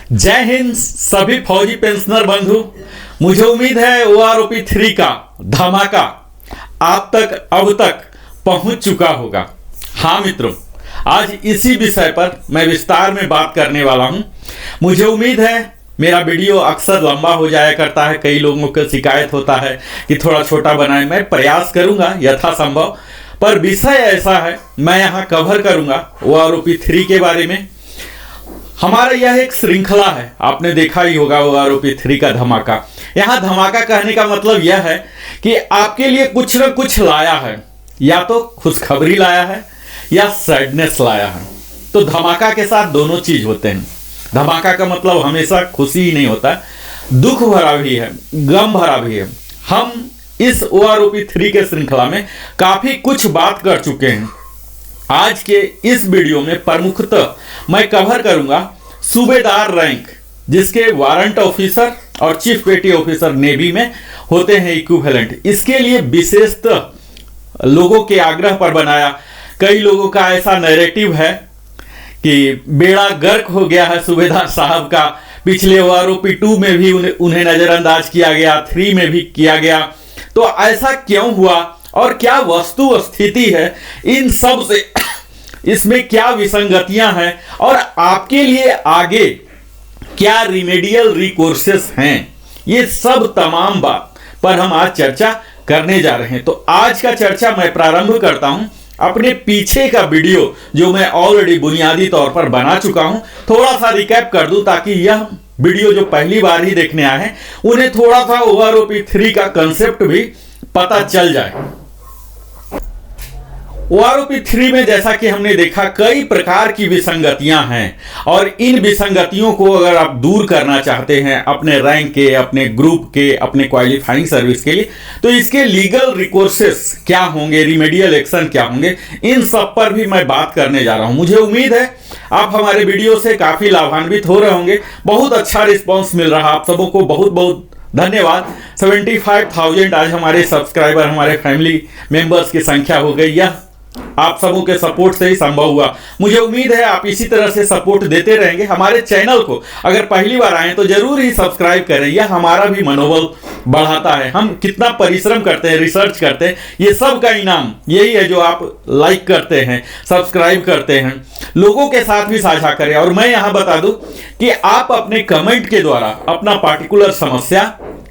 जय हिंद सभी फौजी पेंशनर बंधु। मुझे उम्मीद है OROP 3 का धमाका आप तक अब तक पहुंच चुका होगा। हाँ मित्रों, आज इसी विषय पर मैं विस्तार में बात करने वाला हूं। मुझे उम्मीद है मेरा वीडियो अक्सर लंबा हो जाया करता है, कई लोगों को शिकायत होता है कि थोड़ा छोटा बनाए। मैं प्रयास करूंगा यथासंभव, पर विषय ऐसा है मैं यहाँ कवर करूंगा OROP 3 के बारे में। हमारा यह एक श्रृंखला है, आपने देखा ही होगा OROP 3 का धमाका। यहाँ धमाका कहने का मतलब यह है कि आपके लिए कुछ न कुछ लाया है, या तो खुशखबरी लाया है या सैडनेस लाया है। तो धमाका के साथ दोनों चीज होते हैं। धमाका का मतलब हमेशा खुशी ही नहीं होता, दुख भरा भी है, गम भरा भी है। हम इस OROP 3 के श्रृंखला में काफी कुछ बात कर चुके हैं। आज के इस वीडियो में प्रमुखतः मैं कवर करूंगा सूबेदार रैंक, जिसके वारंट ऑफिसर और चीफ पेटी ऑफिसर नेवी में होते हैं इक्विवेलेंट। इसके लिए विशेषतः लोगों के आग्रह पर बनाया। कई लोगों का ऐसा नैरेटिव है कि बेड़ा गर्क हो गया है सूबेदार साहब का। पिछले OROP 2 में भी उन्हें नजरअंदाज किया गया, 3 में भी किया गया। तो ऐसा क्यों हुआ और क्या वस्तु स्थिति है, इन सब से इसमें क्या विसंगतियां हैं और आपके लिए आगे क्या रिमेडियल रिकोर्सेस हैं, ये सब तमाम बात पर हम आज चर्चा करने जा रहे हैं। तो आज का चर्चा मैं प्रारंभ करता हूं अपने पीछे का वीडियो जो मैं ऑलरेडी बुनियादी तौर पर बना चुका हूं। थोड़ा सा रिकैप कर दूं ताकि यह वीडियो जो पहली बार ही देखने आए हैं उन्हें थोड़ा सा OROP 3 का कंसेप्ट भी पता चल जाए। OROP 3 में जैसा कि हमने देखा कई प्रकार की विसंगतियां हैं, और इन विसंगतियों को अगर आप दूर करना चाहते हैं अपने रैंक के, अपने ग्रुप के, अपने क्वालिफाइंग सर्विस के लिए, तो इसके लीगल रिकोर्सेस क्या होंगे, रिमेडियल एक्शन क्या होंगे, इन सब पर भी मैं बात करने जा रहा हूं। मुझे उम्मीद है आप हमारे वीडियो से काफी लाभान्वित हो रहे होंगे। बहुत अच्छा रिस्पॉन्स मिल रहा है आप सबों को, बहुत बहुत धन्यवाद। 75,000 आज हमारे सब्सक्राइबर, हमारे फैमिली मेंबर्स की संख्या हो गई। यह आप सबों के सपोर्ट से ही संभव हुआ। मुझे उम्मीद है आप इसी तरह से सपोर्ट देते रहेंगे। हमारे चैनल को अगर पहली बार आए तो जरूर ही सब्सक्राइब करें, यह हमारा भी मनोबल बढ़ाता है। हम कितना परिश्रम करते हैं, रिसर्च करते हैं, ये सब का इनाम यही है जो आप लाइक करते हैं, सब्सक्राइब करते हैं। लोगों के साथ भी साझा करें। और मैं यहां बता दूं कि आप अपने कमेंट के द्वारा अपना पार्टिकुलर समस्या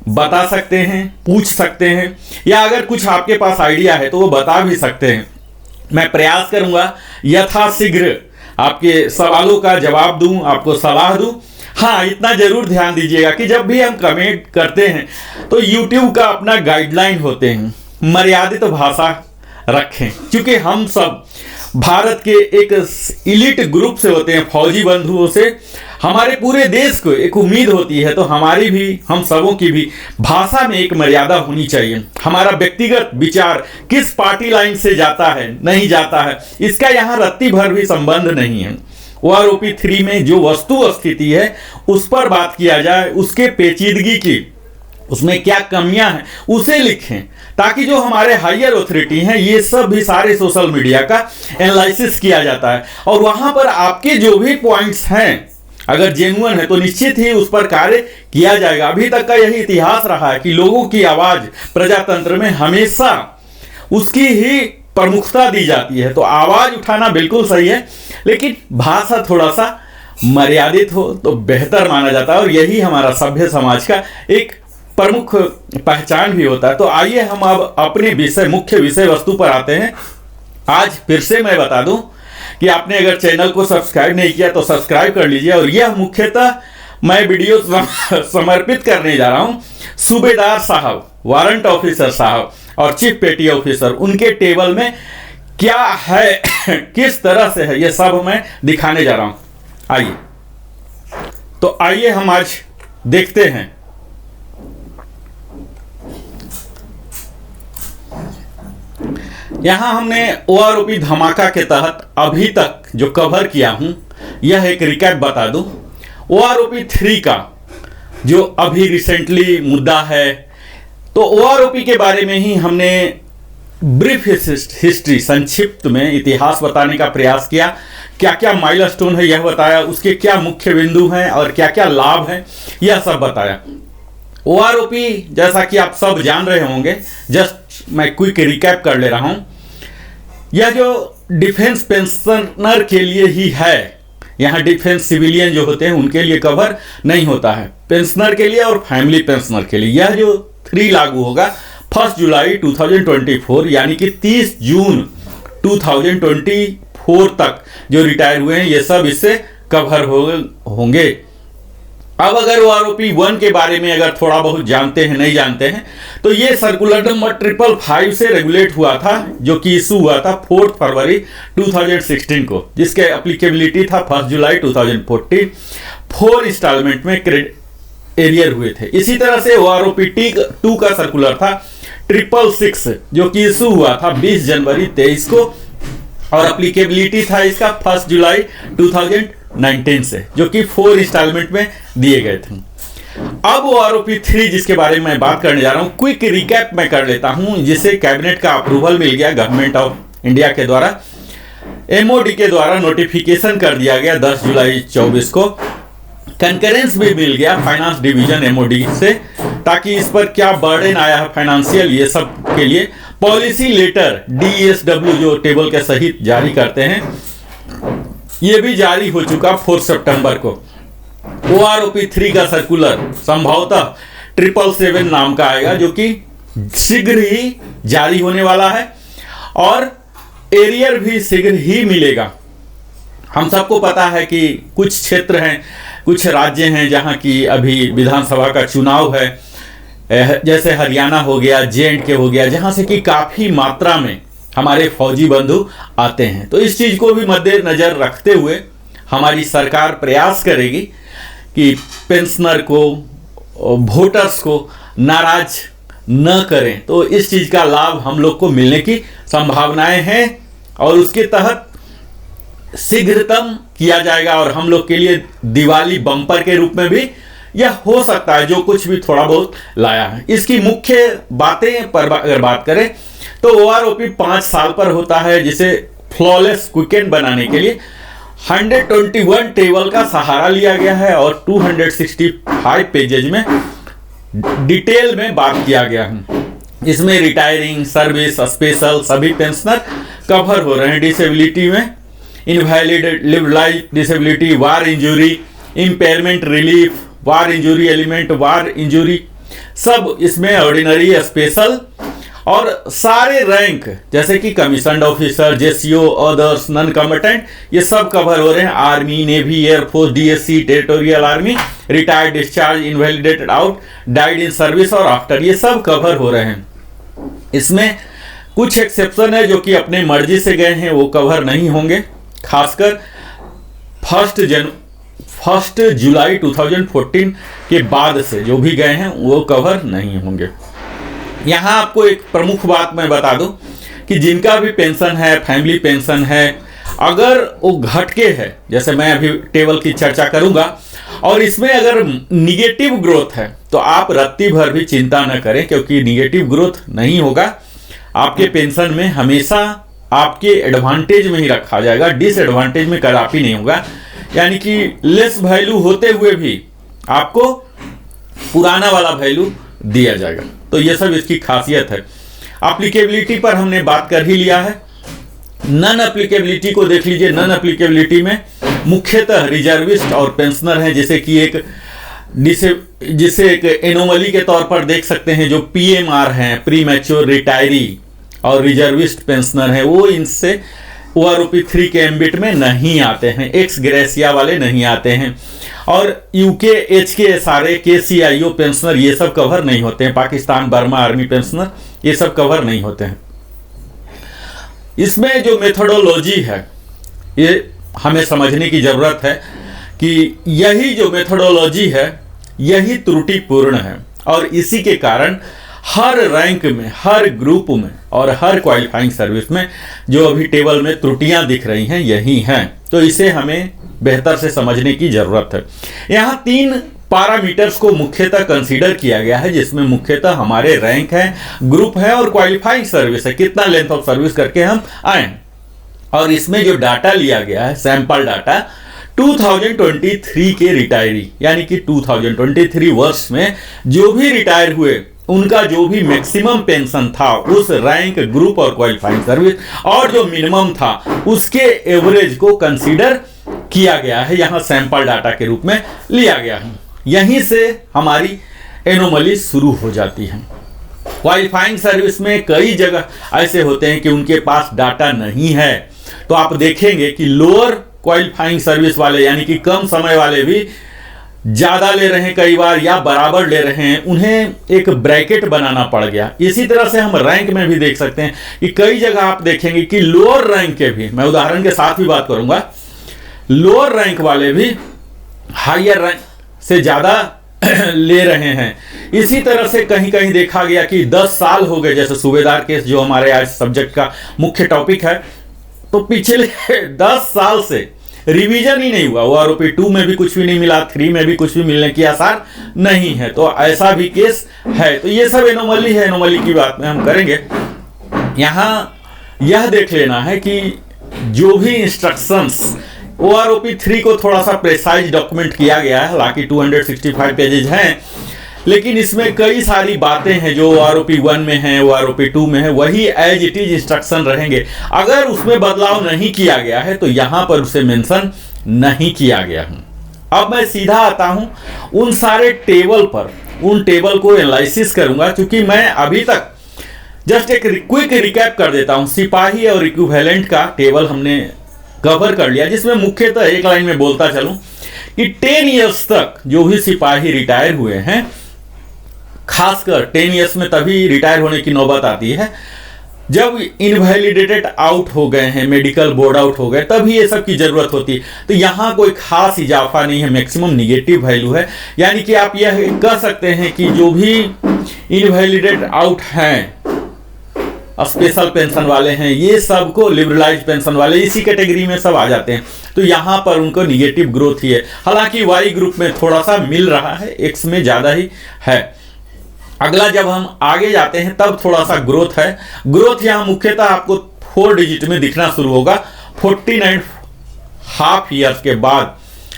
बता सकते हैं, पूछ सकते हैं, या अगर कुछ आपके पास आइडिया है तो वो बता भी सकते हैं। मैं प्रयास करूंगा यथाशीघ्र आपके सवालों का जवाब दूं, आपको सलाह दूं। हाँ, इतना जरूर ध्यान दीजिएगा कि जब भी हम कमेंट करते हैं तो YouTube का अपना गाइडलाइन होते हैं, मर्यादित भाषा रखें, क्योंकि हम सब भारत के एक इलीट ग्रुप से होते हैं, फौजी बंधुओं से हमारे पूरे देश को एक उम्मीद होती है। तो हमारी भी, हम सबों की भी भाषा में एक मर्यादा होनी चाहिए। हमारा व्यक्तिगत विचार किस पार्टी लाइन से जाता है, नहीं जाता है, इसका यहाँ रत्ती भर भी संबंध नहीं है। OROP 3 में जो वस्तु स्थिति है उस पर बात किया जाए, उसके पेचीदगी की, उसमें क्या कमियां हैं उसे लिखें, ताकि जो हमारे हायर अथॉरिटी हैं, ये सब भी सारे सोशल मीडिया का एनालिसिस किया जाता है, और वहां पर आपके जो भी पॉइंट्स हैं अगर जेन्युइन है तो निश्चित ही उस पर कार्य किया जाएगा। अभी तक का यही इतिहास रहा है कि लोगों की आवाज प्रजातंत्र में हमेशा उसकी ही प्रमुखता दी जाती है। तो आवाज उठाना बिल्कुल सही है, लेकिन भाषा थोड़ा सा मर्यादित हो तो बेहतर माना जाता है, और यही हमारा सभ्य समाज का एक प्रमुख पहचान भी होता है। तो आइए हम अब अपने विषय, मुख्य विषय वस्तु पर आते हैं। आज फिर से मैं बता दूं कि आपने अगर चैनल को सब्सक्राइब नहीं किया तो सब्सक्राइब कर लीजिए। और यह मुख्यतः मैं वीडियो समर्पित करने जा रहा हूं सूबेदार साहब, वारंट ऑफिसर साहब और चीफ पेटी ऑफिसर, उनके टेबल में क्या है, किस तरह से है, यह सब मैं दिखाने जा रहा हूं। आइए, तो आइए हम आज देखते हैं। यहां हमने OROP धमाका के तहत अभी तक जो कवर किया हूं, यह एक रिकैप बता दूं। OROP 3 का जो अभी रिसेंटली मुद्दा है, तो OROP के बारे में ही हमने ब्रीफ हिस्ट्री, संक्षिप्त में इतिहास बताने का प्रयास किया, क्या क्या माइलस्टोन है यह बताया, उसके क्या मुख्य बिंदु हैं और क्या क्या लाभ हैं यह सब बताया। ओआरओपी जैसा कि आप सब जान रहे होंगे, जस्ट मैं क्विक रिकैप कर ले रहा हूं, यह जो डिफेंस पेंशनर के लिए ही है, यहाँ डिफेंस सिविलियन जो होते हैं उनके लिए कवर नहीं होता है, पेंशनर के लिए और फैमिली पेंशनर के लिए। यह जो 3 लागू होगा 1 जुलाई 2024 यानी कि 30 जून 2024 तक जो रिटायर हुए हैं ये सब इससे कवर होंगे। अब अगर ओआरओपी 1 के बारे में अगर थोड़ा बहुत जानते हैं, नहीं जानते हैं, तो ये सर्कुलर नंबर 555 से रेगुलेट हुआ था, जो कि इशू हुआ था 4 फरवरी 2016 को, जिसके एप्लीकेबिलिटी था 1 जुलाई 2014। 4 इंस्टॉलमेंट में एरियर हुए थे। इसी तरह से ओआरओपी 2 का सर्कुलर था 666, जो कि इशू हुआ था 20 जनवरी 23 को, और एप्लीकेबिलिटी था इसका 1 जुलाई 2019 से, जो कि 4 इंस्टॉलमेंट में दिए गए थे। अब ओआरओपी 3 जिसके बारे में मैं बात करने जा रहा हूं, क्विक रिकैप मैं कर लेता हूं, जिसे कैबिनेट का अप्रूवल मिल गया, गवर्नमेंट ऑफ इंडिया के द्वारा, एमओडी के द्वारा नोटिफिकेशन कर दिया गया 10 जुलाई 24 को, कंकरेंस भी मिल गया फाइनेंस डिवीजन एमओडी से, ताकि इस पर क्या बर्डन आया है फाइनेंशियल, ये सब के लिए पॉलिसी लेटर डीएसडब्ल्यू जो टेबल के सहित जारी करते हैं, ये भी जारी हो चुका 4 सितंबर को। ओआरओपी 3 का सर्कुलर संभवतः 777 नाम का आएगा, जो कि शीघ्र ही जारी होने वाला है, और एरियर भी शीघ्र ही मिलेगा। हम सबको पता है कि कुछ क्षेत्र हैं, कुछ राज्य हैं जहां की अभी विधानसभा का चुनाव है, जैसे हरियाणा हो गया, जे&के हो गया, जहां से कि काफी मात्रा में हमारे फौजी बंधु आते हैं। तो इस चीज को भी मद्देनजर रखते हुए हमारी सरकार प्रयास करेगी कि पेंशनर को, वोटर्स को नाराज न करें। तो इस चीज का लाभ हम लोग को मिलने की संभावनाएं हैं, और उसके तहत शीघ्रतम किया जाएगा, और हम लोग के लिए दिवाली बम्पर के रूप में भी यह हो सकता है, जो कुछ भी थोड़ा बहुत लाया है। इसकी मुख्य बातें पर अगर बात करें तो ओआरओपी 5 साल पर होता है, जिसे फ्लॉलेस क्विकेन बनाने के लिए 121 टेबल का सहारा लिया गया है, और 265 पेजेज में डिटेल में बात किया गया है। इसमें रिटायरिंग, सर्विस, स्पेशल सभी पेंशनर कवर हो रहे हैं। डिसेबिलिटी में इनवैलिड लिव लाइफ डिसेबिलिटी, वार इंजरी, इम्पेयरमेंट रिलीफ, वार इंजरी एलिमेंट, वार इंजरी, सब इसमें ऑर्डिनरी, स्पेशल, और सारे रैंक जैसे कि commissioned officer, JCO, others, non combatant, ये सब कवर हो रहे हैं। Army, navy, air force, DSC, territorial army, retired, discharge, invalidated out, died in service और आफ्टर, ये सब कवर हो रहे हैं। इसमें कुछ एक्सेप्शन है जो कि अपने मर्जी से गए हैं, वो कवर नहीं होंगे। खासकर 1 जुलाई 2014 के बाद से जो भी गए हैं वो कवर नहीं होंगे। यहाँ आपको एक प्रमुख बात मैं बता दूं कि जिनका भी पेंशन है, फैमिली पेंशन है, अगर वो घटके है, जैसे मैं अभी टेबल की चर्चा करूंगा, और इसमें अगर निगेटिव ग्रोथ है तो आप रत्ती भर भी चिंता न करें, क्योंकि निगेटिव ग्रोथ नहीं होगा। आपके पेंशन में हमेशा आपके एडवांटेज में ही रखा जाएगा, डिसएडवांटेज में कदापि नहीं होगा। यानी कि लेस वैल्यू होते हुए भी आपको पुराना वाला वैल्यू दिया जाएगा। तो ये सब इसकी खासियत है। एप्लीकेबिलिटी पर हमने बात कर ही लिया है। नॉन एप्लीकेबिलिटी को देख लीजिए। नॉन एप्लीकेबिलिटी में मुख्यतः रिजर्विस्ट और पेंशनर हैं, जैसे कि जिसे एक एनोमली के तौर पर देख सकते हैं, जो पीएमआर हैं, प्री मैच्योर रिटायरी, और रिजर्विस्ट पेंशनर हैं, वो इनसे ओआरओपी 3 के एम्बिट में नहीं आते हैं, एक्स ग्रेसिया वाले नहीं आते हैं। और यूके, एचके, सारे केसीआईओ पेंशनर ये सब कवर नहीं होते हैं। पाकिस्तान बर्मा आर्मी पेंशनर ये सब कवर नहीं होते हैं। इसमें जो मेथोडोलॉजी है ये हमें समझने की जरूरत है कि यही जो मेथोडोलॉजी है यही त्रुटिपूर्ण है, और इसी के कारण हर रैंक में, हर ग्रुप में और हर क्वालिफाइंग सर्विस में जो अभी टेबल में त्रुटियां दिख रही हैं यही हैं। तो इसे हमें बेहतर से समझने की जरूरत है। यहाँ 3 पैरामीटर्स को मुख्यतः कंसीडर किया गया है, जिसमें मुख्यतः हमारे रैंक है, ग्रुप है और क्वालिफाइंग सर्विस है, कितना लेंथ ऑफ सर्विस करके हम आए। और इसमें जो डाटा लिया गया है, सैंपल डाटा 2023 के रिटायरी, यानी कि 2023 वर्ष में जो भी रिटायर हुए उनका जो भी मैक्सिमम पेंशन था उस रैंक, ग्रुप और क्वालिफाइंग सर्विस और जो मिनिमम था उसके एवरेज को कंसीडर किया गया है, यहां सैंपल डाटा के रूप में लिया गया है। यहीं से हमारी एनोमली शुरू हो जाती है। क्वालिफाइंग सर्विस में कई जगह ऐसे होते हैं कि उनके पास डाटा नहीं है, तो आप देखेंगे कि लोअर क्वालिफाइंग सर्विस वाले यानी कि कम समय वाले भी ज्यादा ले रहे हैं कई बार या बराबर ले रहे हैं, उन्हें एक ब्रैकेट बनाना पड़ गया। इसी तरह से हम रैंक में भी देख सकते हैं कि कई जगह आप देखेंगे कि लोअर रैंक के भी, मैं उदाहरण के साथ भी बात करूंगा, लोअर रैंक वाले भी हायर रैंक से ज्यादा ले रहे हैं। इसी तरह से कहीं कहीं देखा गया कि 10 साल हो गए, जैसे सूबेदार केस जो हमारे आज सब्जेक्ट का मुख्य टॉपिक है, तो पिछले 10 साल से रिवीजन ही नहीं हुआ। वो आरोपी 2 में भी कुछ भी नहीं मिला, 3 में भी कुछ भी मिलने की आसार नहीं है, तो ऐसा भी केस है। तो ये सब एनोमली है, एनोमली की बात में हम करेंगे। यहां यह देख लेना है कि जो भी इंस्ट्रक्शंस OROP 3 को थोड़ा सा प्रेसाइज डॉक्यूमेंट किया गया है, हालांकि 265 पेजेज हैं, लेकिन इसमें कई सारी बातें हैं जो OROP 1 में है, OROP 2 में है, वही एज इट इज इंस्ट्रक्शन रहेंगे। अगर उसमें बदलाव नहीं किया गया है तो यहां पर उसे मेंशन नहीं किया गया है। अब मैं सीधा आता हूं उन सारे टेबल पर, उन टेबल को एनालिसिस करूंगा, क्योंकि मैं अभी तक जस्ट एक क्विक रिकैप कर देता हूं। सिपाही और इक्विवेलेंट का टेबल हमने कवर कर लिया, जिसमें मुख्यतः एक लाइन में बोलता चलूं कि 10 इयर्स तक जो भी सिपाही रिटायर हुए हैं, खासकर 10 इयर्स में तभी रिटायर होने की नौबत आती है जब इनवैलिडेटेड आउट हो गए हैं, मेडिकल बोर्ड आउट हो गए, तभी ये सब की जरूरत होती है। तो यहां कोई खास इजाफा नहीं है, मैक्सिमम निगेटिव वैल्यू है। यानी कि आप यह कह सकते हैं कि जो भी इनवैलिडेट आउट हैं, स्पेशल पेंशन वाले हैं, ये सबको लिबरलाइज पेंशन वाले इसी कैटेगरी में सब आ जाते हैं, तो यहां पर उनको निगेटिव ग्रोथ ही है। हालांकि वाई ग्रुप में थोड़ा सा मिल रहा है, एक्स में ज्यादा ही है। अगला जब हम आगे जाते हैं तब थोड़ा सा ग्रोथ है। ग्रोथ यहां मुख्यतः आपको 4 डिजिट में दिखना शुरू होगा 14.5 ईयर्स के बाद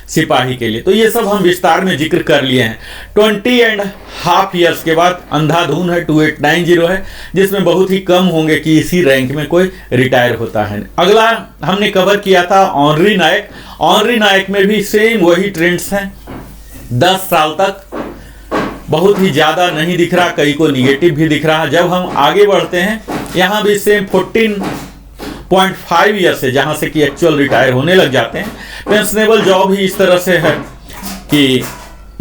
सिपाही के लिए। तो ये सब हम विस्तार में जिक्र कर लिए हैं। 20.5 ईयर्स के बाद अंधाधुन है, 2890 है, जिसमें बहुत ही कम होंगे कि इसी रैंक में कोई रिटायर होता है। अगला हमने कवर किया था ऑनरी नायक। ऑनरी नायक में भी सेम वही ट्रेंड्स हैं। 10 साल तक बहुत ही ज्यादा नहीं दिख रहा, कई को निगेटिव भी दिख रहा है। जब हम आगे बढ़ते हैं यहां भी सेम 14.5 ईयर से, जहां से कि एक्चुअल रिटायर होने लग जाते हैं। पेंशनेबल जॉब ही इस तरह से है कि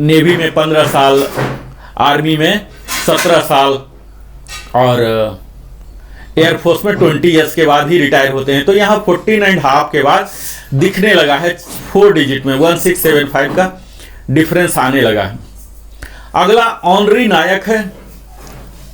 नेवी में 15 साल, आर्मी में 17 साल और एयरफोर्स में 20 ईयर्स के बाद ही रिटायर होते हैं। तो यहाँ 14.5 के बाद दिखने लगा है 4 डिजिट में 1675 का डिफरेंस आने लगा है। अगला ऑनरी नायक है।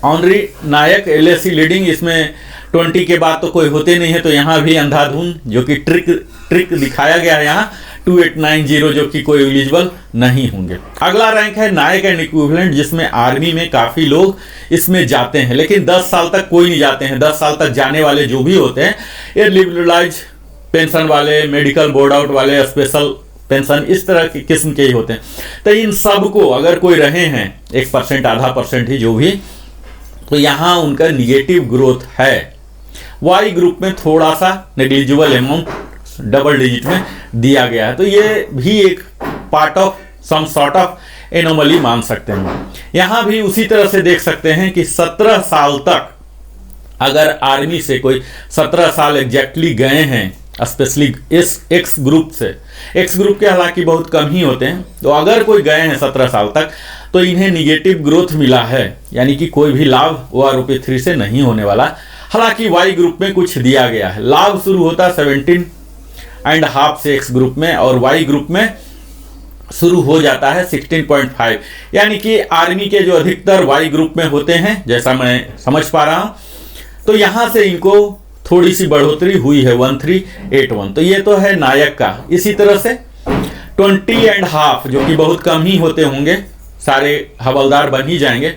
ऑनरी नायक LAC लीडिंग, इसमें 20 के बाद तो कोई होते नहीं है, तो यहाँ भी अंधाधुन जो कि ट्रिक दिखाया गया है यहाँ 2890, जो कि कोई एलिजिबल नहीं होंगे। अगला रैंक है नायक एंड इक्विवेलेंट, जिसमें आर्मी में काफी लोग इसमें जाते हैं, लेकिन 10 साल तक कोई नहीं जाते हैं। 10 साल तक जाने वाले जो भी होते हैं ये लिबरलाइज पेंशन वाले, मेडिकल बोर्ड आउट वाले, स्पेशल पेंशन, इस तरह के किस्म के ही होते हैं। तो इन सब को अगर कोई रहे हैं 1%, आधा % ही जो भी, तो यहाँ उनका निगेटिव ग्रोथ है। वाई ग्रुप में थोड़ा सा नेग्लिजिबल अमाउंट डबल डिजिट में दिया गया है, तो ये भी एक part of some sort of anomaly मान सकते हैं। यहाँ भी उसी तरह से देख सकते हैं कि 17 साल तक अगर आर्मी से कोई 17 साल एग्जैक्टली गए हैं, स्पेशली इस एक्स ग्रुप से, एक्स ग्रुप के हालांकि बहुत कम ही होते हैं, तो अगर कोई गए हैं 17 साल तक तो इन्हें निगेटिव ग्रोथ मिला है, यानी कि कोई भी लाभ OROP 3 से नहीं होने वाला। हालांकि वाई ग्रुप में कुछ दिया गया है, लाभ शुरू होता 17.5 से एक्स ग्रुप में, और वाई ग्रुप में शुरू हो जाता है 16.5, यानी कि आर्मी के जो अधिकतर वाई ग्रुप में होते हैं, जैसा मैं समझ पा रहा हूं, तो यहां से इनको थोड़ी सी बढ़ोतरी हुई है 1381। तो ये तो है नायक का। इसी तरह से 20.5 जो कि बहुत कम ही होते होंगे, सारे हवलदार बन ही जाएंगे।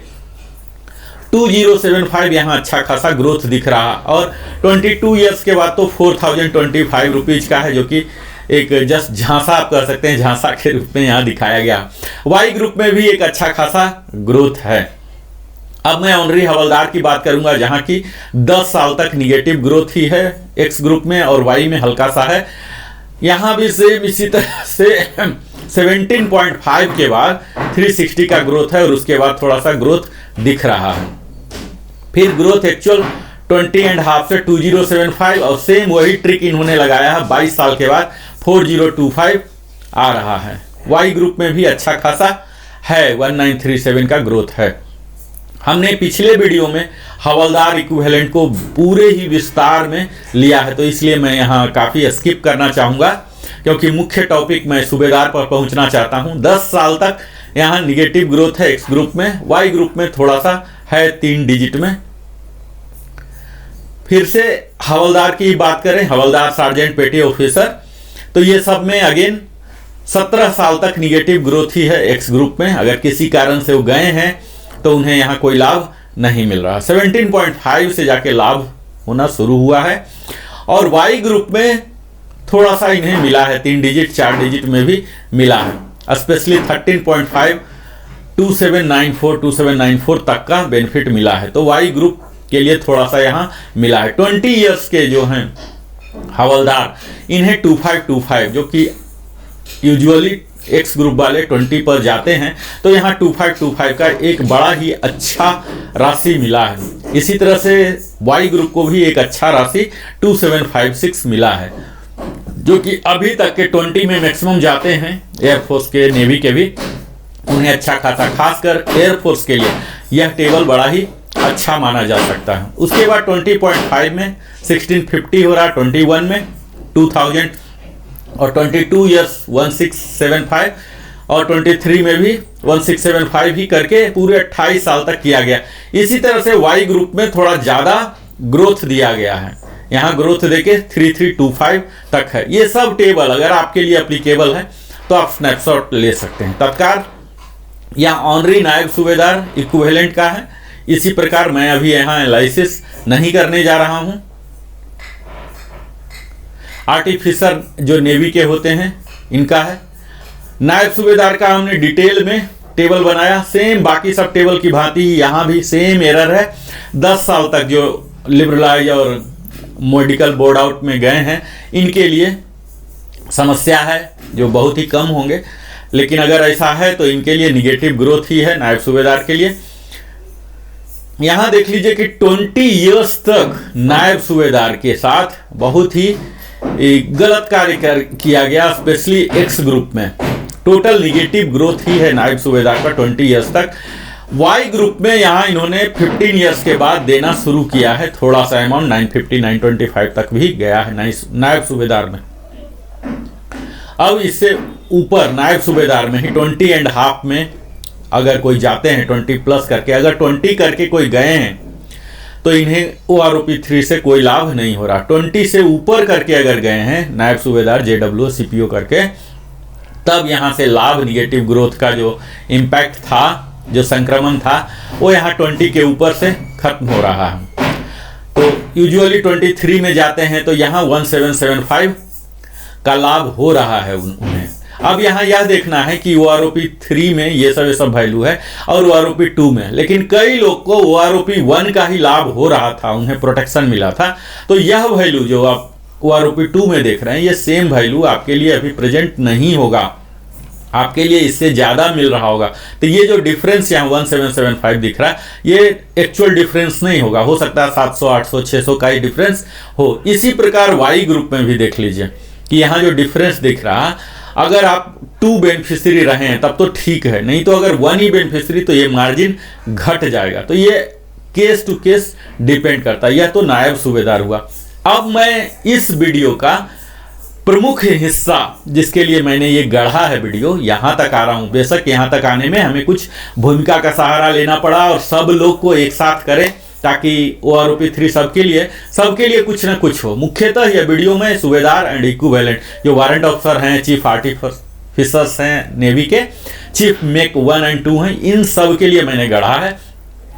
2075 यहाँ अच्छा खासा ग्रोथ दिख रहा, और 22 ईयर्स के बाद तो 4025 रुपीज का है, जो कि एक जस्ट झांसा आप कह सकते हैं, झांसा के रूप में यहाँ दिखाया गया। वाई ग्रुप में भी एक अच्छा खासा ग्रोथ है। अब मैं ऑनरी हवलदार की बात करूंगा, जहां की 10 साल तक निगेटिव ग्रोथ ही है एक्स ग्रुप में, और वाई में हल्का सा है। यहां भी सेम इसी तरह से 17.5 के बाद 360 का ग्रोथ है, और उसके बाद थोड़ा सा ग्रोथ दिख रहा है। फिर ग्रोथ एक्चुअल 20.5 से 2075, और सेम वही ट्रिक इन्होंने लगाया है 22 साल के बाद 4025 आ रहा है। वाई ग्रुप में भी अच्छा खासा है, 1937 का ग्रोथ है। हमने पिछले वीडियो में हवलदार इक्विवेलेंट को पूरे ही विस्तार में लिया है, तो इसलिए मैं यहाँ काफ़ी स्किप करना चाहूँगा, क्योंकि मुख्य टॉपिक मैं सूबेदार पर पहुँचना चाहता हूँ। 10 साल तक यहाँ निगेटिव ग्रोथ है एक्स ग्रुप में, वाई ग्रुप में थोड़ा सा है 3 डिजिट में। फिर से हवलदार की बात करें, हवलदार सार्जेंट पेटी ऑफिसर, तो ये सब में अगेन 17 साल तक निगेटिव ग्रोथ ही है एक्स ग्रुप में। अगर किसी कारण से वो गए हैं तो उन्हें यहाँ कोई लाभ नहीं मिल रहा। 17.5 से जाके लाभ होना शुरू हुआ है, और वाई ग्रुप में थोड़ा सा इन्हें मिला है, 3 डिजिट 4 डिजिट में भी मिला है, स्पेशली 13.5 2794 तक का बेनिफिट मिला है। तो वाई ग्रुप के लिए थोड़ा सा यहाँ मिला है। 20 ईयर्स के जो हैं हवलदार, इन्हें 2525, जो कि यूजुअली एक्स ग्रुप वाले 20 पर जाते हैं, तो यहाँ 2525 का एक बड़ा ही अच्छा राशि मिला है। इसी तरह से वाई ग्रुप को भी एक अच्छा राशि 2756 मिला है, जो कि अभी तक के 20 में मैक्सिमम जाते हैं एयरफोर्स के, नेवी के भी, उन्हें अच्छा खासा, खासकर एयरफोर्स के लिए यह टेबल बड़ा ही अच्छा माना जा सकता है। उसके बाद 20.5 में 1650 हो रहा, 21 में 2000, और 22 ईयर्स 1675, और 23 में भी 1675 ही करके पूरे 28 साल तक किया गया। इसी तरह से वाई ग्रुप में थोड़ा ज़्यादा ग्रोथ दिया गया है, यहाँ ग्रोथ देके 3325 तक है। ये सब टेबल अगर आपके लिए एप्लीकेबल है तो आप स्नैपशॉट ले सकते हैं तत्काल। यहाँ ऑनरी नायब सूबेदार इक्विवेलेंट का है। इसी प्रकार मैं अभी यहाँ एनालिसिस नहीं करने जा रहा हूँ। आर्टिफिसर जो नेवी के होते हैं इनका है। नायब सूबेदार का हमने डिटेल में टेबल बनाया, सेम बाकी सब टेबल की भांति यहाँ भी सेम एरर है। 10 साल तक जो लिबरलाइज और मेडिकल बोर्ड आउट में गए हैं, इनके लिए समस्या है जो बहुत ही कम होंगे, लेकिन अगर ऐसा है तो इनके लिए निगेटिव ग्रोथ ही है नायब सूबेदार के लिए। यहाँ देख लीजिए कि 20 ईयर्स तक नायब सूबेदार के साथ बहुत ही गलत कार्य किया गया, स्पेशली एक्स ग्रुप में टोटल निगेटिव ग्रोथ ही है नायब सूबेदार का 20 ईयर्स तक। वाई ग्रुप में यहाँ इन्होंने 15 ईयर्स के बाद देना शुरू किया है, थोड़ा सा अमाउंट 950 925 तक भी गया है नायब सूबेदार में। अब इससे ऊपर नायब सूबेदार में ही 20.5 में अगर कोई जाते हैं 20 प्लस करके, अगर 20 करके कोई गए हैं तो इन्हें OROP 3 से कोई लाभ नहीं हो रहा। 20 से ऊपर करके अगर गए हैं नायब सूबेदार JWO CPO करके, तब यहाँ से लाभ निगेटिव ग्रोथ का जो इम्पैक्ट था, जो संक्रमण था, वो यहाँ 20 के ऊपर से खत्म हो रहा है। तो यूजुअली 23 में जाते हैं तो यहाँ 1775 का लाभ हो रहा है उन्हें। अब यहाँ यह देखना है कि OROP 3 में ये सब वैल्यू है और OROP 2 में, लेकिन कई लोग को OROP 1 का ही लाभ हो रहा था, उन्हें प्रोटेक्शन मिला था। तो यह वैल्यू जो आप OROP 2 में देख रहे हैं, ये सेम वैल्यू आपके लिए अभी प्रेजेंट नहीं होगा, आपके लिए इससे ज़्यादा मिल रहा होगा। तो ये जो डिफरेंस यहाँ 1775 दिख रहा है, ये एक्चुअल डिफरेंस नहीं होगा, हो सकता है 700 800 600 का ही डिफरेंस हो। इसी प्रकार वाई ग्रुप में भी देख लीजिए कि यहाँ जो डिफरेंस दिख रहा है, अगर आप 2 बेनिफिशियरी रहे हैं तब तो ठीक है, नहीं तो अगर 1 ही बेनिफिशियरी तो ये मार्जिन घट जाएगा। तो ये केस टू केस डिपेंड करता है। यह तो नायब सूबेदार हुआ। अब मैं इस वीडियो का प्रमुख हिस्सा, जिसके लिए मैंने ये गढ़ा है वीडियो, यहाँ तक आ रहा हूँ। बेशक यहाँ तक आने में हमें कुछ भूमिका का सहारा लेना पड़ा और सब लोग को एक साथ करें ताकि OROP 3 सबके लिए कुछ ना कुछ हो। मुख्यतः यह वीडियो में सूबेदार एंड इक्विवेलेंट जो वारंट ऑफिसर हैं, चीफ ऑफिसर्स हैं नेवी के, चीफ मेक 1 और 2 हैं, इन सब के लिए मैंने गढ़ा है।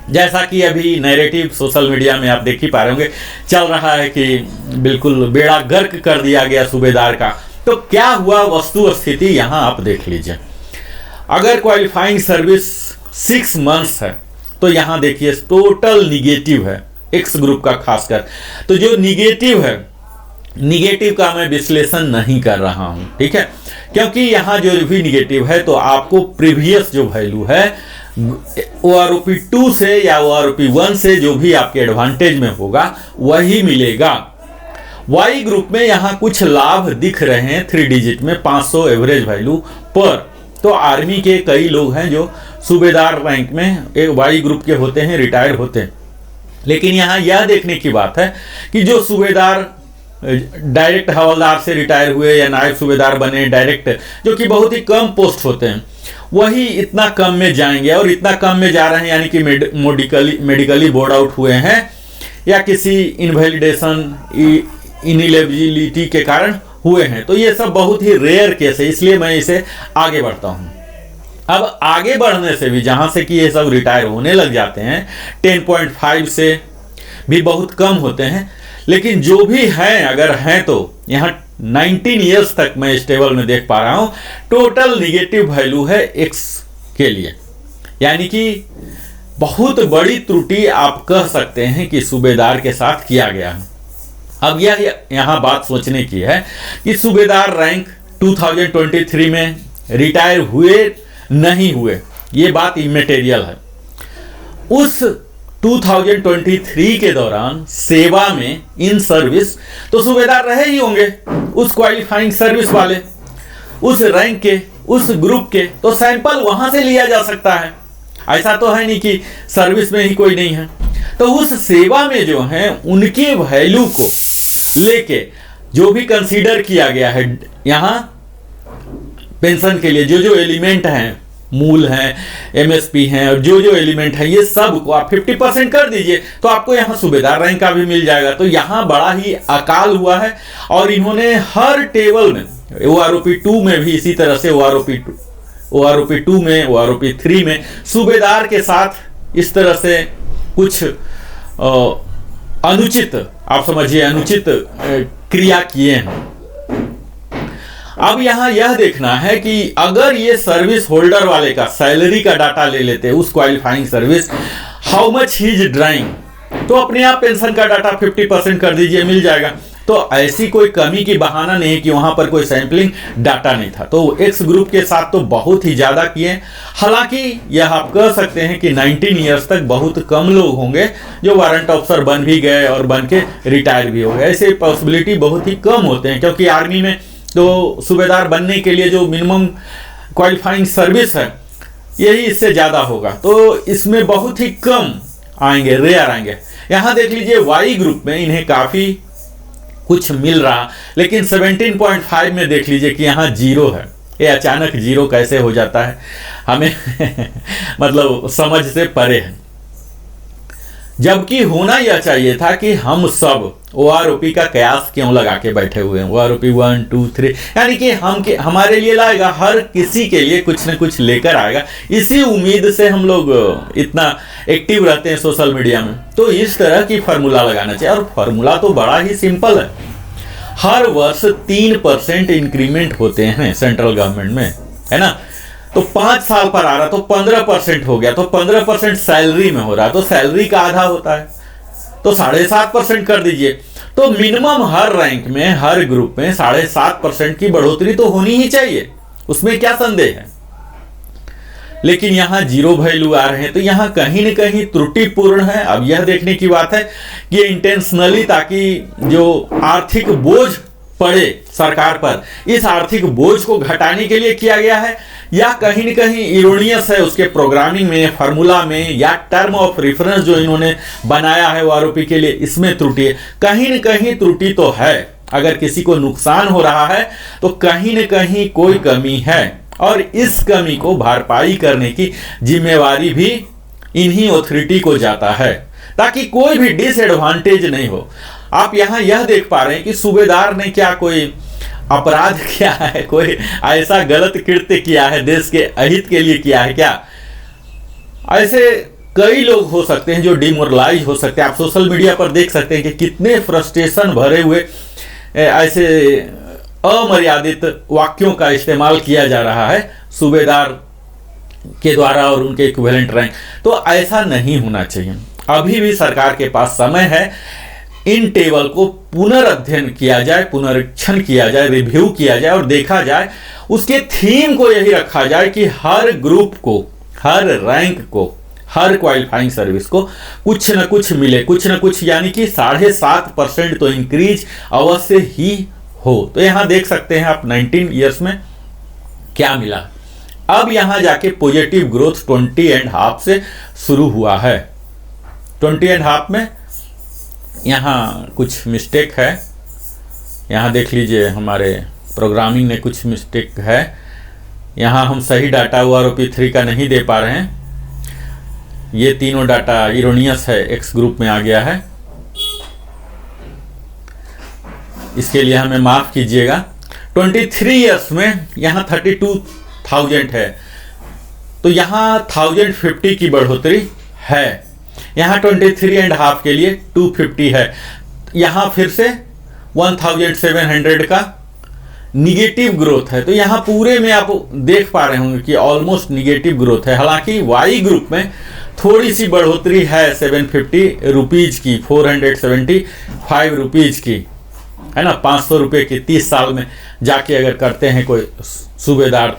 जैसा कि अभी नैरेटिव सोशल मीडिया में आप देख ही पा रहे होंगे चल रहा है कि बिल्कुल बेड़ा गर्क कर दिया गया सूबेदार का। तो क्या हुआ वस्तु स्थिति यहाँ आप देख लीजिए। अगर क्वालिफाइंग सर्विस 6 मंथ्स है तो यहाँ देखिए टोटल निगेटिव है एक्स ग्रुप का खासकर। तो जो निगेटिव है, निगेटिव का मैं विश्लेषण नहीं कर रहा हूं, ठीक है, क्योंकि यहाँ जो भी निगेटिव है तो आपको प्रीवियस जो वैल्यू है OROP 2 से या OROP 1 से जो भी आपके एडवांटेज में होगा वही मिलेगा। वाई ग्रुप में यहाँ कुछ लाभ दिख रहे हैं 3 डिजिट में 500 एवरेज वैल्यू पर। तो आर्मी के कई लोग हैं जो सूबेदार रैंक में एक वाई ग्रुप के होते हैं, रिटायर होते हैं। लेकिन यहाँ यह देखने की बात है कि जो सूबेदार डायरेक्ट हवलदार से रिटायर हुए या नायब सूबेदार बने डायरेक्ट, जो कि बहुत ही कम पोस्ट होते हैं, वही इतना कम में जाएंगे। और इतना कम में जा रहे हैं यानी कि मेडिकली बोर्ड आउट हुए हैं या किसी इनवैलिडेशन इनएलिजिबिलिटी के कारण हुए हैं। तो ये सब बहुत ही रेयर केस है, इसलिए मैं इसे आगे बढ़ता हूं। अब आगे बढ़ने से भी जहां से कि ये सब रिटायर होने लग जाते हैं 10.5 से भी बहुत कम होते हैं, लेकिन जो भी हैं अगर हैं तो यहाँ 19 ईयर्स तक मैं इस टेबल में देख पा रहा हूं टोटल निगेटिव वैल्यू है एक्स के लिए। यानी कि बहुत बड़ी त्रुटि आप कह सकते हैं कि सूबेदार के साथ किया गया है। अब यह यहाँ बात सोचने की है कि सूबेदार रैंक 2023 में रिटायर हुए नहीं हुए, ये बात इमेटेरियल है। उस 2023 के दौरान सेवा में इन सर्विस तो सूबेदार रहे ही होंगे, उस क्वालिफाइंग सर्विस वाले, उस रैंक के, उस ग्रुप के, तो सैंपल वहां से लिया जा सकता है। ऐसा तो है नहीं कि सर्विस में ही कोई नहीं है। तो उस सेवा में जो है उनके वैल्यू को लेके जो भी कंसीडर किया गया है यहाँ पेंशन के लिए, जो जो एलिमेंट हैं, मूल हैं, एमएसपी हैं और जो जो एलिमेंट है, ये सब को आप 50% कर दीजिए तो आपको यहाँ सूबेदार रैंक का भी मिल जाएगा। तो यहाँ बड़ा ही अकाल हुआ है। और इन्होंने हर टेबल में OROP 2 में भी इसी तरह से OROP 2 में, OROP 3 में सूबेदार के साथ इस तरह से कुछ अनुचित, आप समझिए अनुचित क्रिया किए हैं। अब यहाँ यह देखना है कि अगर ये सर्विस होल्डर वाले का सैलरी का डाटा ले लेते उस qualifying service, how much he is drawing, तो अपने आप पेंशन का डाटा 50% कर दीजिए, मिल जाएगा। तो ऐसी कोई कमी की बहाना नहीं कि वहां पर कोई सैंपलिंग डाटा नहीं था। तो एक्स ग्रुप के साथ तो बहुत ही ज्यादा किए। हालांकि यह आप कह सकते हैं कि 19 ईयर्स तक बहुत कम लोग होंगे जो वारंट ऑफिसर बन भी गए और बन के रिटायर भी हो गए। ऐसे पॉसिबिलिटी बहुत ही कम होते हैं, क्योंकि आर्मी में तो सूबेदार बनने के लिए जो मिनिमम क्वालिफाइंग सर्विस है यही इससे ज्यादा होगा। तो इसमें बहुत ही कम आएंगे, रेयर आएंगे। यहां देख लीजिए वाई ग्रुप में इन्हें काफी कुछ मिल रहा, लेकिन 17.5 में देख लीजिए कि यहाँ 0 है। ये अचानक 0 कैसे हो जाता है हमें मतलब समझ से परे है। जबकि होना यह चाहिए था कि हम सब OROP का कयास क्यों लगा के बैठे हुए हैं, OROP 1, 2, 3, यानी कि हमारे लिए लाएगा, हर किसी के लिए कुछ न कुछ लेकर आएगा। इसी उम्मीद से हम लोग इतना एक्टिव रहते हैं सोशल मीडिया में। तो इस तरह की फार्मूला लगाना चाहिए, और फार्मूला तो बड़ा ही सिंपल है। हर वर्ष 3% इंक्रीमेंट होते हैं सेंट्रल गवर्नमेंट में, है ना। तो 5 साल पर आ रहा तो 15% हो गया, तो 15% सैलरी में हो रहा, तो सैलरी का आधा होता है, तो 7.5% कर दीजिए। तो मिनिमम हर रैंक में, हर ग्रुप में 7.5% की बढ़ोतरी तो होनी ही चाहिए, उसमें क्या संदेह है। लेकिन यहाँ 0 वैल्यू आ रहे हैं, तो यहाँ कहीं न कहीं त्रुटिपूर्ण है। अब यह देखने की बात है कि इंटेंशनली, ताकि जो आर्थिक बोझ पड़े सरकार पर, इस आर्थिक बोझ को घटाने के लिए किया गया है, या कहीं न कहीं इरोनियस है उसके प्रोग्रामिंग में, फार्मूला में, या टर्म ऑफ रेफरेंस जो इन्होंने बनाया है OROP के लिए, इसमें त्रुटि है। कहीं न कहीं त्रुटि तो है। अगर किसी को नुकसान हो रहा है तो कहीं न कहीं कोई कमी है, और इस कमी को भरपाई करने की जिम्मेवारी भी इन्हीं अथॉरिटी को जाता है, ताकि कोई भी डिसएडवांटेज नहीं हो। आप यहाँ यह देख पा रहे हैं कि सूबेदार ने क्या कोई अपराध किया है, कोई ऐसा गलत कृत्य किया है, देश के अहित के लिए किया है क्या? ऐसे कई लोग हो सकते हैं जो डिमोरलाइज हो सकते हैं। आप सोशल मीडिया पर देख सकते हैं कि कितने फ्रस्ट्रेशन भरे हुए ऐसे अमर्यादित वाक्यों का इस्तेमाल किया जा रहा है सूबेदार के द्वारा और उनके इक्विवेलेंट रैंक। तो ऐसा नहीं होना चाहिए। अभी भी सरकार के पास समय है, इन टेबल को पुनर्अध्ययन किया जाए, पुनरीक्षण किया जाए, रिव्यू किया जाए और देखा जाए। उसके थीम को यही रखा जाए कि हर ग्रुप को, हर रैंक को, हर क्वालिफाइंग सर्विस को कुछ न कुछ मिले, कुछ न कुछ, यानी कि 7.5% तो इंक्रीज अवश्य ही हो। तो यहां देख सकते हैं आप 19 ईयर्स में क्या मिला। अब यहां जाके पॉजिटिव ग्रोथ 20.5 से शुरू हुआ है। 20.5 में यहां कुछ मिस्टेक है, यहां देख लीजिए हमारे प्रोग्रामिंग में कुछ मिस्टेक है। यहां हम सही डाटा OROP3 का नहीं दे पा रहे हैं। ये तीनों डाटा इरोनियस है, एक्स ग्रुप में आ गया है, इसके लिए हमें माफ कीजिएगा। 23 ईयर्स में यहाँ 32,000 है, तो यहाँ 1050 की बढ़ोतरी है। यहाँ 23.5 के लिए 250 है। यहाँ फिर से 1700 का निगेटिव ग्रोथ है। तो यहाँ पूरे में आप देख पा रहे होंगे कि ऑलमोस्ट निगेटिव ग्रोथ है। हालांकि वाई ग्रुप में थोड़ी सी बढ़ोतरी है 750 रुपीज की, 475 रुपीज की, है ना, 500 रुपये की 30 साल में जाके अगर करते हैं कोई सूबेदार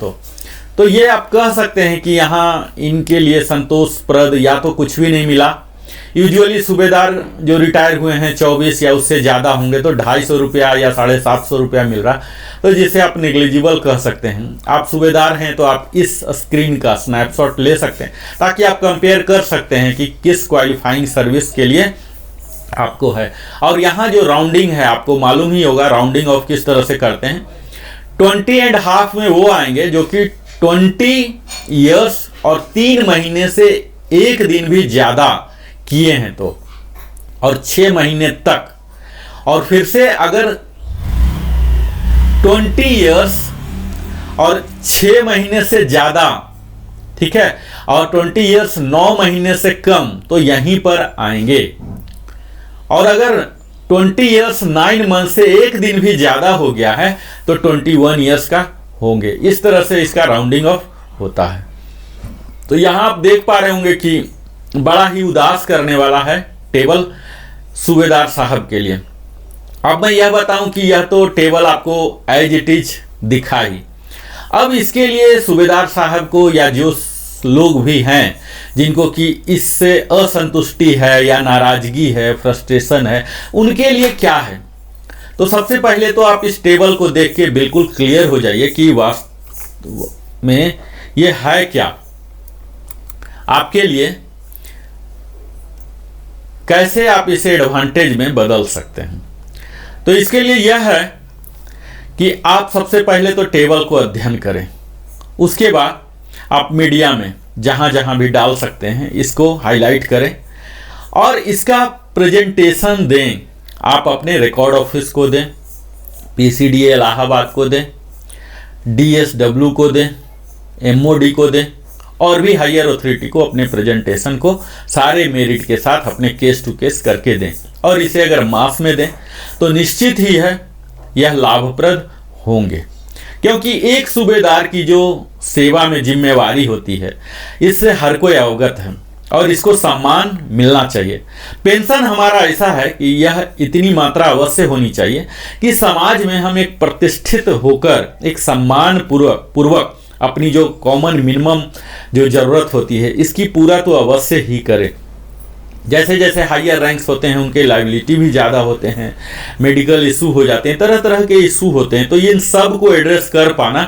तो ये आप कह सकते हैं कि यहाँ इनके लिए संतोषप्रद या तो कुछ भी नहीं मिला। यूजुअली सूबेदार जो रिटायर हुए हैं 24 या उससे ज़्यादा होंगे तो 250 रुपया या 750 रुपया मिल रहा, तो जिसे आप नेग्लिजिबल कह सकते हैं। आप सूबेदार हैं तो आप इस स्क्रीन का स्नैपशॉट ले सकते हैं ताकि आप कंपेयर कर सकते हैं कि किस क्वालिफाइंग सर्विस के लिए आपको है। और यहाँ जो राउंडिंग है आपको मालूम ही होगा राउंडिंग ऑफ किस तरह से करते हैं। 20.5 में वो आएंगे जो कि 20 ईयर्स और 3 महीने से एक दिन भी ज़्यादा किए हैं तो, और 6 महीने तक। और फिर से अगर 20 ईयर्स और 6 महीने से ज़्यादा, ठीक है, और 20 ईयर्स 9 महीने से कम तो यहीं पर आएंगे। और अगर 20 ईयर्स 9 मंथ से एक दिन भी ज़्यादा हो गया है तो 21 ईयर्स का होंगे। इस तरह से इसका राउंडिंग ऑफ होता है। तो यहाँ आप देख पा रहे होंगे कि बड़ा ही उदास करने वाला है टेबल सूबेदार साहब के लिए। अब मैं यह बताऊं कि यह तो टेबल आपको एज इट इज दिखा ही। अब इसके लिए सूबेदार साहब को या जो लोग भी हैं जिनको कि इससे असंतुष्टि है या नाराजगी है, फ्रस्ट्रेशन है, उनके लिए क्या है। तो सबसे पहले तो आप इस टेबल को देख के बिल्कुल क्लियर हो जाइए कि वास्तव में ये है क्या आपके लिए, कैसे आप इसे एडवांटेज में बदल सकते हैं। तो इसके लिए यह है कि आप सबसे पहले तो टेबल को अध्ययन करें, उसके बाद आप मीडिया में जहां जहां भी डाल सकते हैं इसको हाईलाइट करें और इसका प्रेजेंटेशन दें। आप अपने रिकॉर्ड ऑफिस को दें, PCDA इलाहाबाद को दें, DSW को दें, MOD को दें और भी हायर अथॉरिटी को अपने प्रेजेंटेशन को सारे मेरिट के साथ अपने केस टू केस करके दें। और इसे अगर मास में दें तो निश्चित ही है यह लाभप्रद होंगे, क्योंकि एक सूबेदार की जो सेवा में जिम्मेवारी होती है इससे हर कोई अवगत है और इसको सम्मान मिलना चाहिए। पेंशन हमारा ऐसा है कि यह इतनी मात्रा अवश्य होनी चाहिए कि समाज में हम एक प्रतिष्ठित होकर एक सम्मान पूर्वक अपनी जो कॉमन मिनिमम जो ज़रूरत होती है इसकी पूरा तो अवश्य ही करें। जैसे जैसे हायर रैंक्स होते हैं उनके लाइबिलिटी भी ज़्यादा होते हैं, मेडिकल इशू हो जाते हैं, तरह तरह के इशू होते हैं। तो इन सब को एड्रेस कर पाना,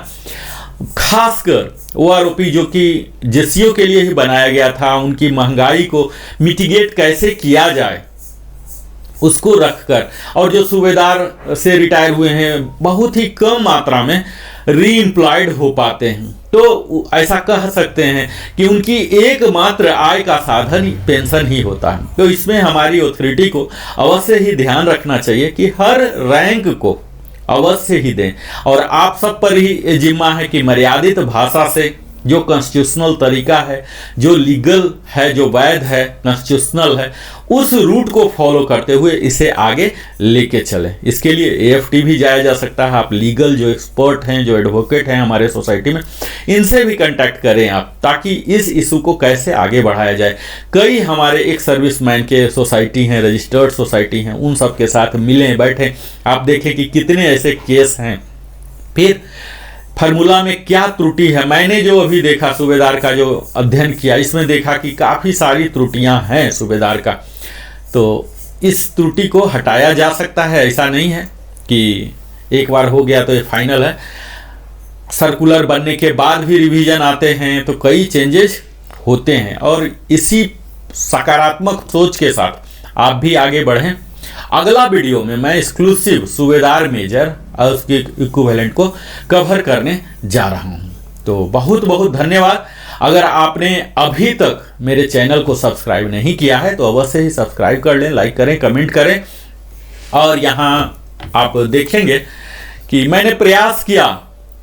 खासकर OROP जो कि JCO के लिए ही बनाया गया था, उनकी महंगाई को मिटिगेट कैसे किया जाए उसको रखकर, और जो सूबेदार से रिटायर हुए हैं बहुत ही कम मात्रा में रीएम्प्लॉयड हो पाते हैं, तो ऐसा कह सकते हैं कि उनकी एकमात्र आय का साधन पेंशन ही होता है। तो इसमें हमारी अथॉरिटी को अवश्य ही ध्यान रखना चाहिए कि हर रैंक को अवश्य ही दें। और आप सब पर ही जिम्मा है कि मर्यादित भाषा से, जो कॉन्स्टिट्यूशनल तरीका है, जो लीगल है, जो वैध है, कॉन्स्टिट्यूशनल है, उस रूट को फॉलो करते हुए इसे आगे लेके चलें। इसके लिए एएफटी भी जाया जा सकता है। आप लीगल जो एक्सपर्ट हैं, जो एडवोकेट हैं हमारे सोसाइटी में, इनसे भी कांटेक्ट करें आप, ताकि इस इशू को कैसे आगे बढ़ाया जाए। कई हमारे एक सर्विसमैन के सोसाइटी हैं, रजिस्टर्ड सोसाइटी हैं, उन सब के साथ मिलें, बैठें, आप देखें कि कितने ऐसे केस हैं, फिर फार्मूला में क्या त्रुटि है। मैंने जो अभी देखा, सूबेदार का जो अध्ययन किया, इसमें देखा कि काफ़ी सारी त्रुटियां हैं सूबेदार का। तो इस त्रुटि को हटाया जा सकता है, ऐसा नहीं है कि एक बार हो गया तो ये फाइनल है। सर्कुलर बनने के बाद भी रिवीजन आते हैं तो कई चेंजेस होते हैं, और इसी सकारात्मक सोच के साथ आप भी आगे बढ़ें। अगला वीडियो में मैं एक्सक्लूसिव सूबेदार मेजर और उसके इक्विवेलेंट को कवर करने जा रहा हूं। तो बहुत बहुत धन्यवाद। अगर आपने अभी तक मेरे चैनल को सब्सक्राइब नहीं किया है तो अवश्य ही सब्सक्राइब कर लें, लाइक करें, कमेंट करें। और यहाँ आप देखेंगे कि मैंने प्रयास किया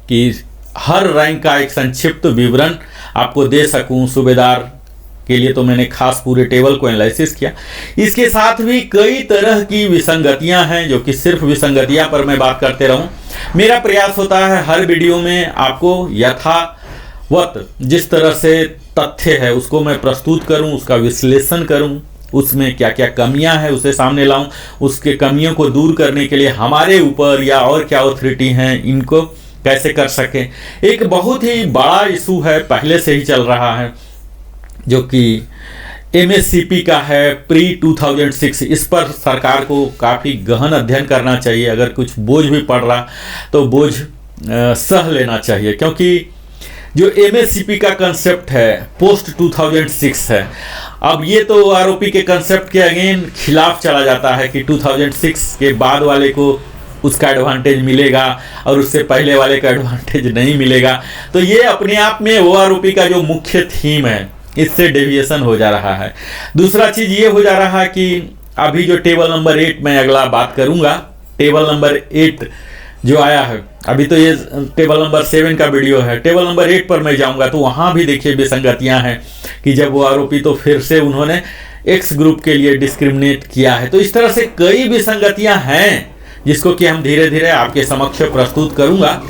कि हर रैंक का एक संक्षिप्त विवरण आपको दे सकूं। सूबेदार के लिए तो मैंने खास पूरे टेबल को एनालिसिस किया। इसके साथ भी कई तरह की विसंगतियां हैं, जो कि सिर्फ विसंगतियां पर मैं बात करते रहूं। मेरा प्रयास होता है हर वीडियो में आपको यथावत जिस तरह से तथ्य है उसको मैं प्रस्तुत करूं, उसका विश्लेषण करूं, उसमें क्या क्या कमियां हैं उसे सामने लाऊं, उसके कमियों को दूर करने के लिए हमारे ऊपर या और क्या ऑथोरिटी हैं इनको कैसे कर सकें। एक बहुत ही बड़ा इशू है, पहले से ही चल रहा है, जो कि एमएससीपी का है, प्री 2006। इस पर सरकार को काफ़ी गहन अध्ययन करना चाहिए। अगर कुछ बोझ भी पड़ रहा तो बोझ सह लेना चाहिए, क्योंकि जो एमएससीपी का कंसेप्ट है पोस्ट 2006 है। अब ये तो आरओपी के कंसेप्ट के अगेन खिलाफ चला जाता है कि 2006 के बाद वाले को उसका एडवांटेज मिलेगा और उससे पहले वाले का एडवांटेज नहीं मिलेगा। तो ये अपने आप में ओआरओपी का जो मुख्य थीम है, इससे डेविएशन हो जा रहा है। दूसरा चीज ये हो जा रहा है कि अभी जो टेबल नंबर 8 मैं अगला बात करूंगा, टेबल नंबर 8 जो आया है, अभी तो ये टेबल नंबर 7 का वीडियो है, टेबल नंबर 8 पर मैं जाऊंगा तो वहां भी देखिए विसंगतियां हैं कि जब वो आरोपी तो फिर से उन्होंने एक्स ग्रुप के लिए डिस्क्रिमिनेट किया है। तो इस तरह से कई विसंगतियां हैं जिसको कि हम धीरे धीरे आपके समक्ष प्रस्तुत करूंगा।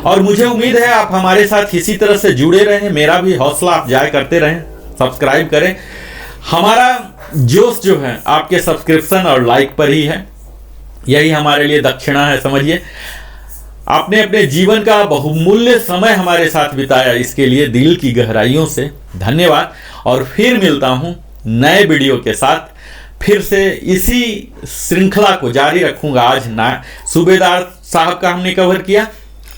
और मुझे उम्मीद है आप हमारे साथ इसी तरह से जुड़े रहें। मेरा भी हौसला आप जाए करते रहें, सब्सक्राइब करें। हमारा जोश जो है आपके सब्सक्रिप्शन और लाइक पर ही है, यही हमारे लिए दक्षिणा है, समझिए। आपने अपने जीवन का बहुमूल्य समय हमारे साथ बिताया, इसके लिए दिल की गहराइयों से धन्यवाद। और फिर मिलता हूं नए वीडियो के साथ, फिर से इसी श्रृंखला को जारी रखूंगा। आज सूबेदार साहब का हमने कवर किया,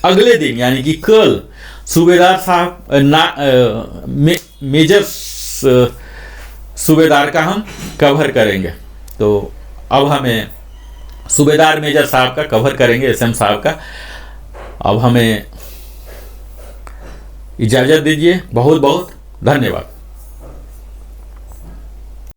अगले दिन यानी कि कल सूबेदार साहब मेजर सूबेदार का हम कवर करेंगे। तो अब हमें सूबेदार मेजर साहब का कवर करेंगे, एसएम साहब का। अब हमें इजाज़त दीजिए, बहुत बहुत धन्यवाद।